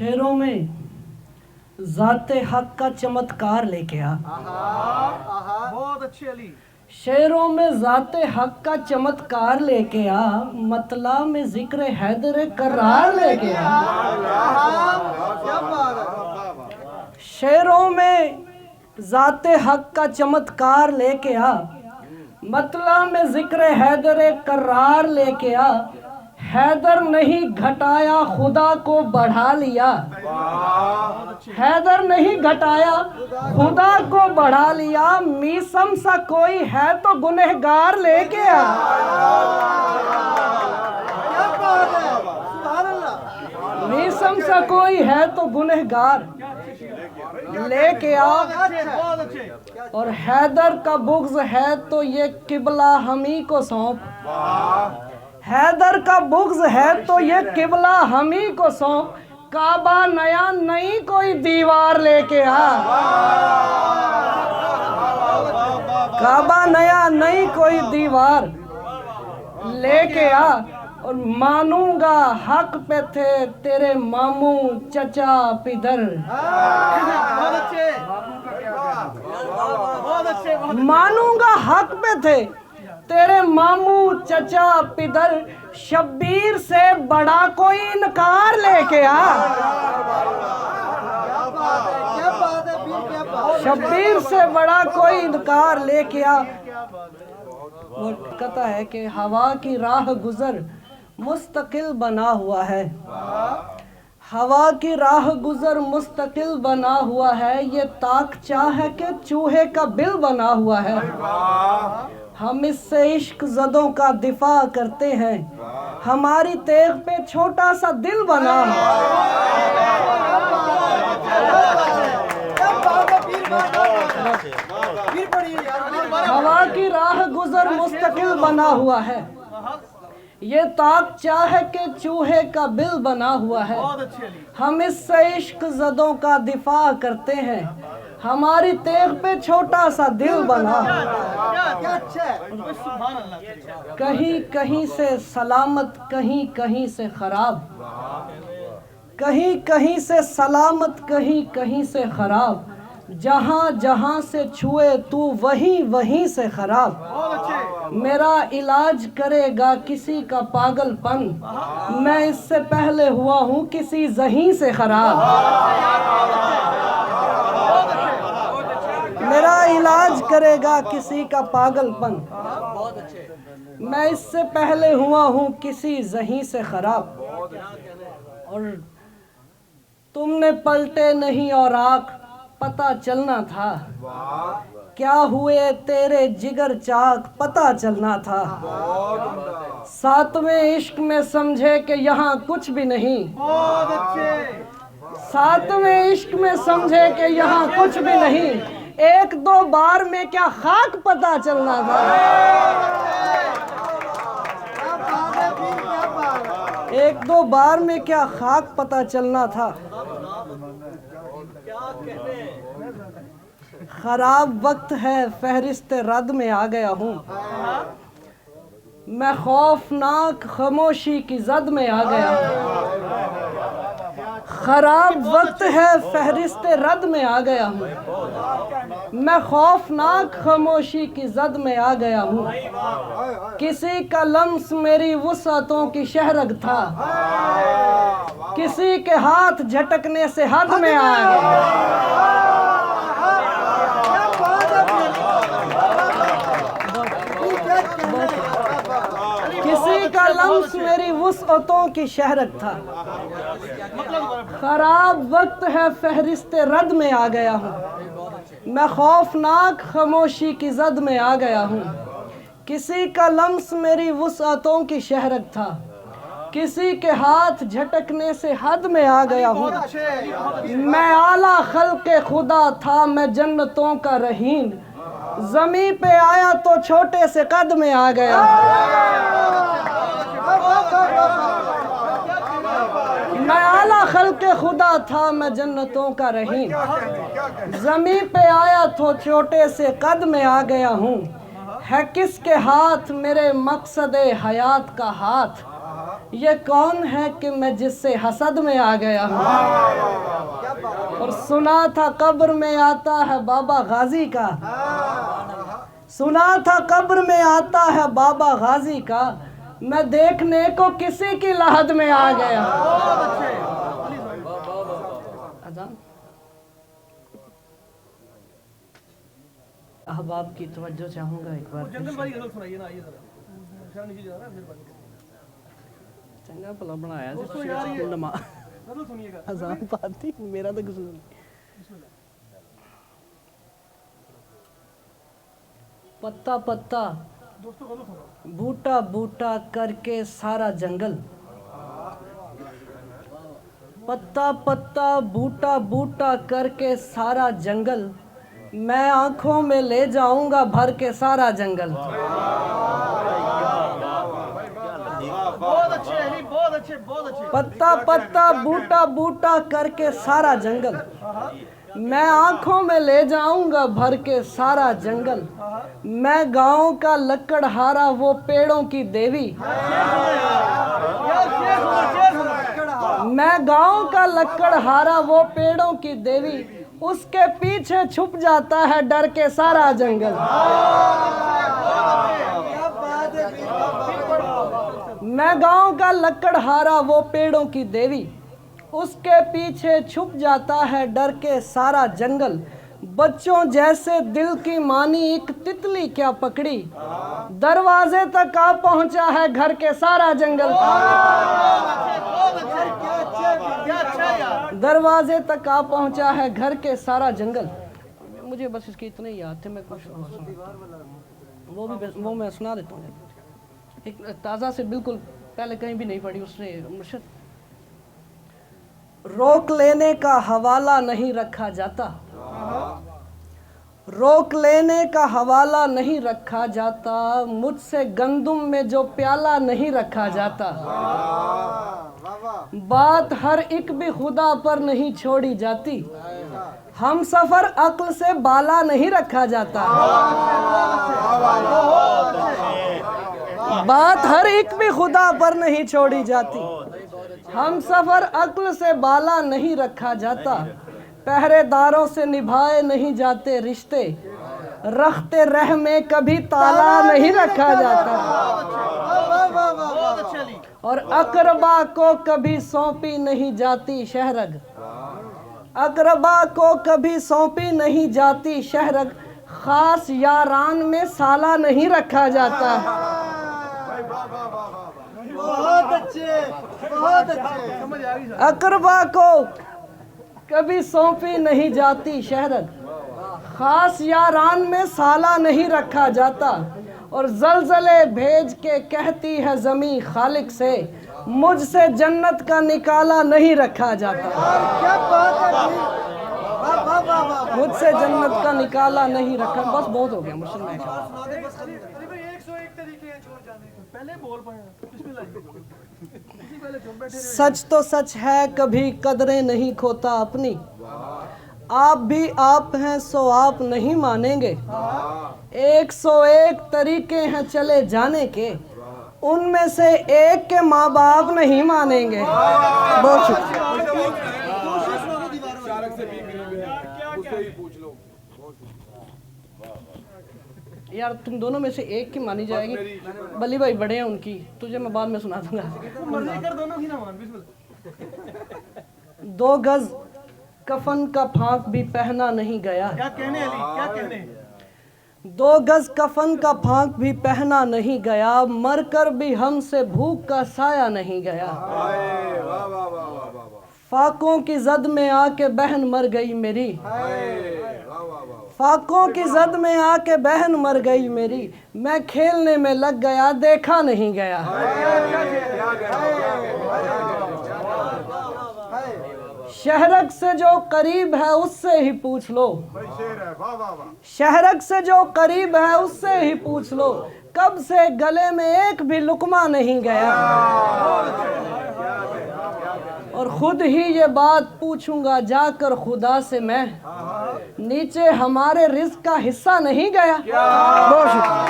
शेरों में ज़ाते हक का चमत्कार लेके आ। बहुत अच्छी अली। शेरों में ज़ाते हक का चमत्कार लेके आ, मतला में जिक्र हैदर करार लेके आ। क्या बात है। शेरों में ज़ाते हक का चमत्कार लेके आ, मतला में जिक्र हैदर करार लेके आ। हैदर नहीं घटाया खुदा को बढ़ा लिया, हैदर नहीं घटाया खुदा को बढ़ा लिया। मीसम सा कोई है तो गुनहगार लेके आ। क्या बात है। सुभान अल्लाह। मीसम सा कोई है तो गुनहगार लेके आ। बहुत अच्छे। और हैदर का बुग़्ज़ है तो ये किबला हमी को सौंप। हैदर का बुग़्ज़ है तो ये किबला हमी को सौंप। काबा नया नई कोई दीवार लेके आ। काबा नया नई कोई दीवार लेके आ। और मानूंगा हक पे थे तेरे मामू चचा पिदर। बहुत अच्छे। बहुत अच्छे। मानूंगा हक पे थे तेरे मामू चचा पिदर। शब्बीर से बड़ा कोई इनकार लेके आ। क्या बात है। क्या बात है। क्या बात है। शब्बीर से बड़ा कोई इनकार लेके आ। वो कहता है कि हवा की राह गुजर मुस्तकिल बना हुआ है। हवा की राह गुजर मुस्तकिल बना हुआ है। ये ताक चाह के चूहे का बिल बना हुआ है। हम इससे इश्क ज़दों का दिफा करते हैं। हमारी तेग पे छोटा सा दिल बना है। हवा की राह गुजर मुस्तकिल बना हुआ है। ये ताक चाह के चूहे का बिल बना हुआ है। हम इससे इश्क ज़दों का दिफा करते हैं। हमारी तेग पे छोटा सा दिल बना। कहीं कहीं से सलामत कहीं कहीं से खराब, कहीं कहीं से सलामत कहीं कहीं से खराब। जहाँ जहाँ से छुए तू वहीं वहीं से खराब। मेरा इलाज करेगा किसी का पागलपन, मैं इससे पहले हुआ हूँ किसी ज़हीं से खराब। मेरा इलाज करेगा किसी का पागलपन, मैं इससे पहले हुआ हूँ किसी ज़हीं से खराब। और तुमने पलटे नहीं और आँख पता चलना था। क्या हुए तेरे जिगर चाक पता चलना था। सातवें इश्क में समझे कि यहाँ कुछ भी नहीं। सातवें इश्क में समझे कि यहाँ कुछ भी नहीं। एक दो बार में क्या खाक पता चलना था। एक दो बार में क्या खाक पता चलना था। खराब वक्त है फहरिस्त रद में आ गया हूँ। मैं खौफनाक खामोशी की जद में आ गया हूँ। खराब वक्त है फहरिस्त रद में आ गया हूँ। मैं खौफनाक खामोशी की जद में आ गया हूँ। किसी का लम्स मेरी वुसअतों की शहरग था। किसी के हाथ झटकने से हद में आ गया। किसी का लम्स मेरी वुसअतों की शहरत था। खराब वक्त है फहरिस्त रद में आ गया हूँ। मैं खौफनाक खामोशी की जद में आ गया हूँ। किसी का लम्स मेरी वुसअतों की शहरत था। किसी के हाथ झटकने से हद में आ गया हूँ। मैं आला खल्क़े खुदा था, मैं जन्नतों का रहीन। ज़मीं पे आया तो छोटे से कद में आ गया। मैं आला खल्क़े खुदा था, मैं जन्नतों का रहीन। ज़मीं पे आया तो छोटे से कद में आ गया हूँ। है किसके हाथ मेरे मकसद हयात का हाथ। ये कौन है कि मैं जिससे हसद में आ गया हूँ। और सुना था कब्र में आता है बाबा गाजी का, सुना था कब्र में आता है बाबा गाजी का, मैं देखने को किसी की lahad में आ गया। अजान अहबाब की तवज्जो चाहूंगा एक बार। जंगल वाली गजल सुनाइए ना, आइए जरा शर्म नीचे जा रहा है फिर बात चंगा भला बनाया दोस्तों यार ये नमा गजल सुनिएगा। अजान पाती मेरा तो कसूर नहीं। पत्ता पत्ता दोस्तों गजल सुनो। बूटा बूटा करके सारा जंगल, पत्ता पत्ता बूटा बूटा करके सारा जंगल, मैं आंखों में ले जाऊंगा भर के सारा जंगल। बहुत अच्छे अली, बहुत अच्छे, बहुत अच्छे। पत्ता पत्ता बूटा बूटा करके सारा जंगल, मैं आंखों में ले जाऊंगा भर के सारा जंगल, मैं गांव का लकड़हारा वो पेड़ों की देवी, मैं गांव का लकड़हारा वो पेड़ों की देवी, उसके पीछे छुप जाता है डर के सारा जंगल। मैं गांव का लकड़हारा वो पेड़ों की देवी, उसके पीछे छुप जाता है डर के सारा जंगल, बच्चों जैसे दिल की मानी एक तितली क्या पकड़ी, दरवाजे तक आ पहुंचा है घर के सारा जंगल। दरवाजे तक आ पहुंचा है घर के सारा जंगल। मुझे बस इसके इतने ही याद थे, मैं कुछ वो मैं सुना देता हूँ। एक ताज़ा से बिल्कुल पहले कहीं भी नहीं पढ़ी उसने मुर्शिद। रोक लेने का हवाला नहीं रखा जाता, रोक लेने का हवाला नहीं रखा जाता, मुझसे गंदुम में जो प्याला नहीं रखा जाता, बात हर एक भी खुदा पर नहीं छोड़ी जाती, हम सफर अक्ल से बाला नहीं रखा जाता, बात हर एक भी खुदा पर नहीं छोड़ी जाती, हम सफर अक्ल से बाला नहीं रखा जाता, पहरेदारों से निभाए नहीं जाते रिश्ते, रखते रह में कभी ताला नहीं रखा जाता, और अकरबा को कभी सौंपी नहीं जाती शहरग, अकरबा को कभी सौंपी नहीं जाती शहरग, खास यारान में साला नहीं रखा जाता। बहुत अच्छे, बहुत अच्छे, समझ आ गई। अकरबा को कभी सौंपी नहीं जाती शहरत, खास यारान में साला नहीं रखा जाता, और जलजले भेज के कहती है ज़मीं खालिक से, मुझसे जन्नत का निकाला नहीं रखा जाता। क्या बात है, वाह वाह वाह वाह। मुझसे जन्नत का निकाला नहीं रखा। बस बहुत हो गया मुझसे। मैं अली भाई 101 तरीके हैं छोड़ जाने के, पहले बोल पाए बिस्मिल्लाह। पहले चुप बैठे रहे। सच तो सच है कभी कदरें नहीं खोता अपनी, आप भी आप हैं सो आप नहीं मानेंगे, 101 तरीके हैं चले जाने के, उनमें से एक के माँ बाप नहीं मानेंगे। बहुत शुक्रिया यार, तुम दोनों में से एक की मानी जाएगी। बली भाई बड़े हैं उनकी, तुझे मैं बाद में सुना दूंगा। मर्जी कर दोनों की ना मान, बिस्मिल्लाह। 2 गज कफन का फांक भी पहना नहीं गया, क्या कहने अली, क्या कहने। 2 गज कफन का फांक भी पहना नहीं गया, मरकर भी हमसे भूख का साया नहीं गया, फाकों की जद में आके बहन मर गई मेरी, फाकों की जद में आके बहन मर गई मेरी, मैं खेलने में लग गया देखा नहीं गया। शहरक से जो करीब है उससे ही पूछ लो, शहरक से जो करीब है उससे ही पूछ लो, कब से गले में एक भी लुकमा नहीं गया, और खुद ही ये बात पूछूंगा जाकर खुदा से मैं, नीचे हमारे रिज़्क़ का हिस्सा नहीं गया। बहुत शुक्रिया।